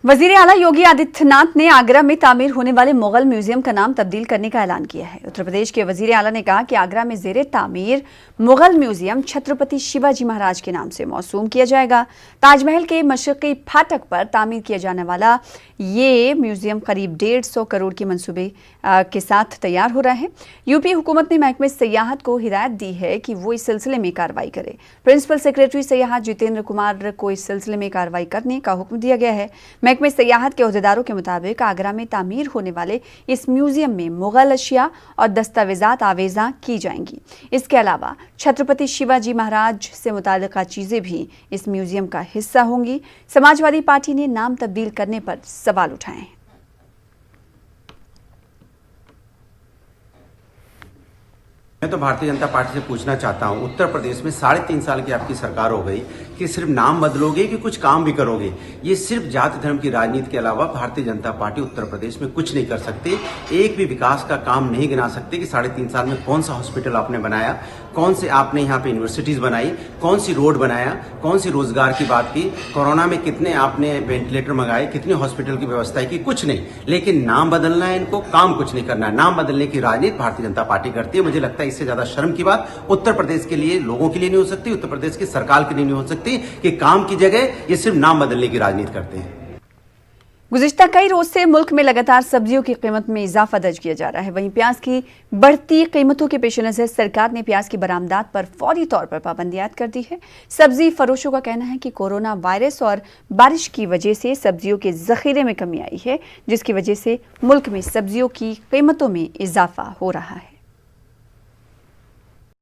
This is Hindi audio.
वजीर आला योगी आदित्यनाथ ने आगरा में तामीर होने वाले मुगल म्यूजियम का नाम तब्दील करने का ऐलान किया है। उत्तर प्रदेश के वजीर आला ने कहा कि आगरा में जेरे तामीर मुगल म्यूजियम छत्रपति शिवाजी महाराज के नाम से मौसूम किया जाएगा। ताजमहल के मशरकी फाटक पर तामीर किया जाने वाला ये म्यूजियम करीब 150 करोड़ के मंसूबे के साथ तैयार हो रहा है। यूपी हुकूमत ने महकमे सयाहत को हिदायत दी है कि वो इस सिलसिले में कार्रवाई करे। प्रिंसिपल सेक्रेटरी सयाहत जितेंद्र कुमार को इस सिलसिले में कार्रवाई करने का हुक्म दिया गया है। महकमे सयाहत के अहदेदारों के मुताबिक आगरा में तामीर होने वाले इस म्यूजियम में मुगल अशिया और दस्तावेजात आवेजा की जाएंगी। इसके अलावा छत्रपति शिवाजी महाराज से मुताल्लिका चीजें भी इस म्यूजियम का हिस्सा होंगी। समाजवादी पार्टी ने नाम तब्दील करने पर सवाल उठाए हैं। मैं तो भारतीय जनता पार्टी से पूछना चाहता हूं, उत्तर प्रदेश में 3.5 साल की आपकी सरकार हो गई कि सिर्फ नाम बदलोगे कि कुछ काम भी करोगे। ये सिर्फ जाति धर्म की राजनीति के अलावा भारतीय जनता पार्टी उत्तर प्रदेश में कुछ नहीं कर सकती। एक भी विकास का काम नहीं गिना सकते कि 3.5 साल में कौन सा हॉस्पिटल आपने बनाया, कौन से आपने यहाँ पे यूनिवर्सिटीज बनाई, कौन सी रोड बनाया, कौन सी रोजगार की बात की, कोरोना में कितने आपने वेंटिलेटर मंगाए, कितने हॉस्पिटल की व्यवस्था की, कुछ नहीं। लेकिन नाम बदलना है इनको, काम कुछ नहीं करना है। नाम बदलने की राजनीति भारतीय जनता पार्टी करती है। मुझे लगता है इससे ज्यादा शर्म की बात उत्तर प्रदेश के लिए, लोगों के लिए नहीं हो सकती, उत्तर प्रदेश की सरकार के लिए नहीं हो सकती कि काम की जगह ये सिर्फ नाम बदलने की राजनीति करते हैं। गुज़िश्ता कई रोज से मुल्क में लगातार सब्जियों की कीमत में इजाफा दर्ज किया जा रहा है। वहीं प्याज की बढ़ती कीमतों के पेश नज़र सरकार ने प्याज की बरामदात पर फौरी तौर पर पाबंदी आयद कर दी है। सब्जी फरोशों का कहना है कि कोरोना वायरस और बारिश की वजह से सब्जियों के जखीरे में कमी आई है, जिसकी वजह से मुल्क में सब्जियों की कीमतों में इजाफा हो रहा है।